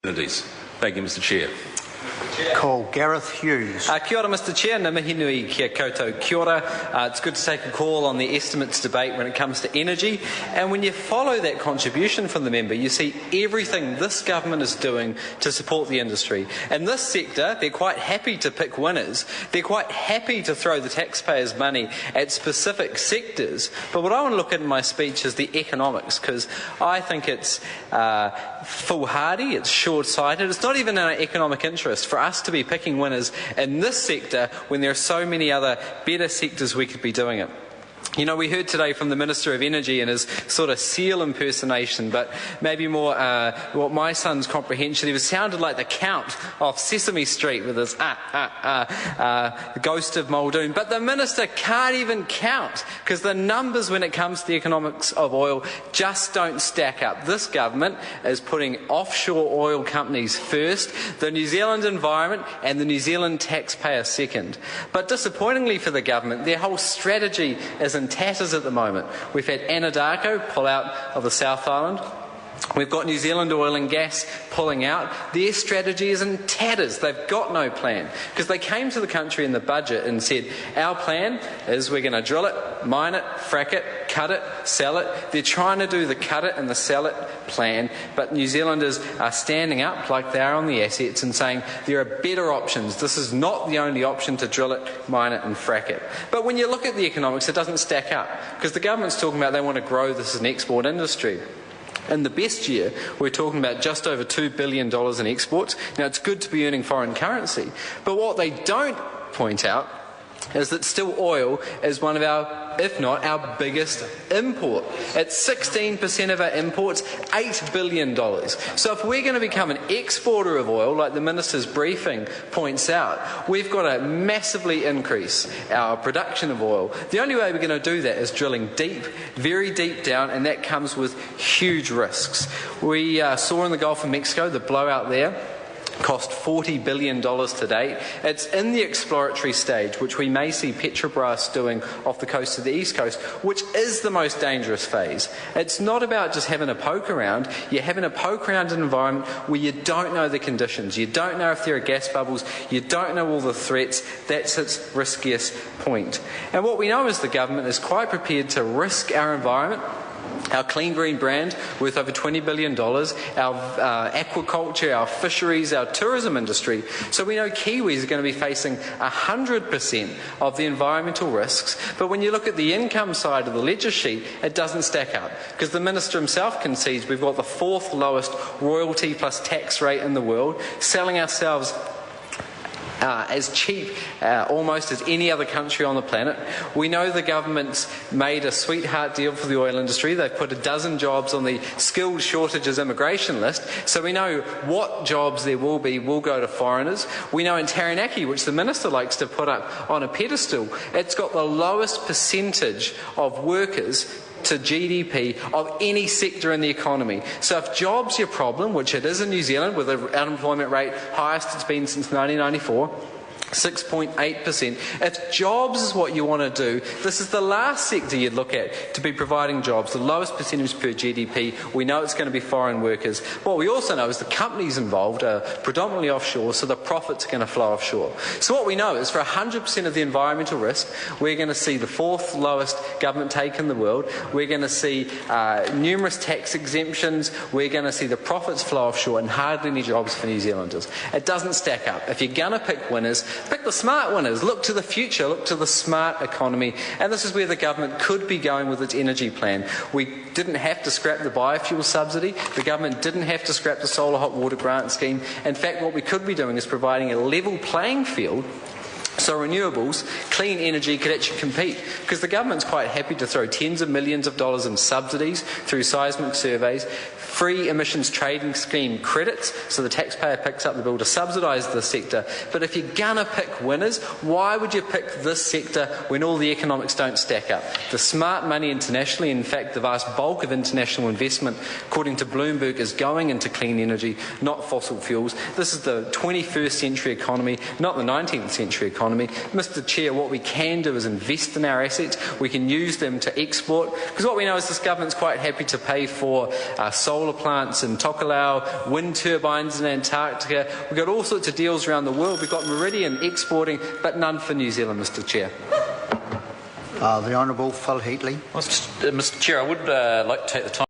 Thank you, Mr Chair. Call Gareth Hughes. Kia ora, Mr Chair. Ngā mihi nui kia koutou kia ora. It's good to take a call on the estimates debate when it comes to energy. And when you follow that contribution from the member, you see everything this government is doing to support the industry. In this sector, they're quite happy to pick winners. They're quite happy to throw the taxpayers' money at specific sectors. But what I want to look at in my speech is the economics, because I think it's foolhardy, it's short-sighted. It's not even in our economic interest for us to be picking winners in this sector when there are so many other better sectors we could be doing it. You know, we heard today from the Minister of Energy in his sort of seal impersonation, but maybe more what my son's comprehension. He sounded like the Count off Sesame Street with his the ghost of Muldoon. But the Minister can't even count, because the numbers when it comes to the economics of oil just don't stack up. This government is putting offshore oil companies first, the New Zealand environment and the New Zealand taxpayer second. But disappointingly for the government, their whole strategy is in tatters at the moment. We've had Anadarko pull out of the South Island. We've got New Zealand Oil and Gas pulling out. Their strategy is in tatters. They've got no plan, because they came to the country in the budget and said, our plan is we're going to drill it, mine it, frack it, cut it, sell it. They're trying to do the cut it and the sell it plan, but New Zealanders are standing up like they are on the assets and saying there are better options. This is not the only option to drill it, mine it and frack it. But when you look at the economics, it doesn't stack up, because the government's talking about they want to grow this as an export industry. In the best year, we're talking about just over $2 billion in exports. Now, it's good to be earning foreign currency, but what they don't point out is that still oil is one of our, if not our biggest import. It's 16% of our imports, $8 billion. So if we're going to become an exporter of oil, like the Minister's briefing points out, we've got to massively increase our production of oil. The only way we're going to do that is drilling deep, very deep down, and that comes with huge risks. We saw in the Gulf of Mexico the blowout there cost $40 billion to date. It's in the exploratory stage, which we may see Petrobras doing off the coast of the East Coast, which is the most dangerous phase. It's not about just having a poke around. You're having a poke around an environment where you don't know the conditions. You don't know if there are gas bubbles. You don't know all the threats. That's its riskiest point. And what we know is the government is quite prepared to risk our environment, our clean green brand worth over $20 billion, our aquaculture, our fisheries, our tourism industry. So we know Kiwis are going to be facing 100% of the environmental risks. But when you look at the income side of the ledger sheet, it doesn't stack up, because the Minister himself concedes we've got the 4th lowest royalty plus tax rate in the world, selling ourselves as cheap almost as any other country on the planet. We know the government's made a sweetheart deal for the oil industry. They've put 12 jobs on the skilled shortages immigration list, so we know what jobs there will go to foreigners. We know in Taranaki, which the Minister likes to put up on a pedestal, it's got the lowest percentage of workers to GDP of any sector in the economy. So if jobs are your problem, which it is in New Zealand with an unemployment rate highest it's been since 1994, 6.8%. If jobs is what you want to do, this is the last sector you'd look at to be providing jobs, the lowest percentage per GDP. We know it's going to be foreign workers. What we also know is the companies involved are predominantly offshore, so the profits are going to flow offshore. So what we know is for 100% of the environmental risk, we're going to see the 4th lowest government take in the world. We're going to see numerous tax exemptions. We're going to see the profits flow offshore and hardly any jobs for New Zealanders. It doesn't stack up. If you're going to pick winners, pick the smart winners. Look to the future. Look to the smart economy. And this is where the government could be going with its energy plan. We didn't have to scrap the biofuel subsidy. The government didn't have to scrap the solar hot water grant scheme. In fact, what we could be doing is providing a level playing field so renewables, clean energy could actually compete, because the government's quite happy to throw tens of millions of dollars in subsidies through seismic surveys, free emissions trading scheme credits, so the taxpayer picks up the bill to subsidise the sector. But if you're going to pick winners, why would you pick this sector when all the economics don't stack up? The smart money internationally, in fact the vast bulk of international investment, according to Bloomberg, is going into clean energy, not fossil fuels. This is the 21st century economy, not the 19th century economy. economy. Mr. Chair, what we can do is invest in our assets. We can use them to export, because what we know is this government's quite happy to pay for solar plants in Tokelau, wind turbines in Antarctica. We've got all sorts of deals around the world. We've got Meridian exporting, but none for New Zealand, Mr. Chair. The Honourable Phil Heatley. Mr. Chair, I would like to take the time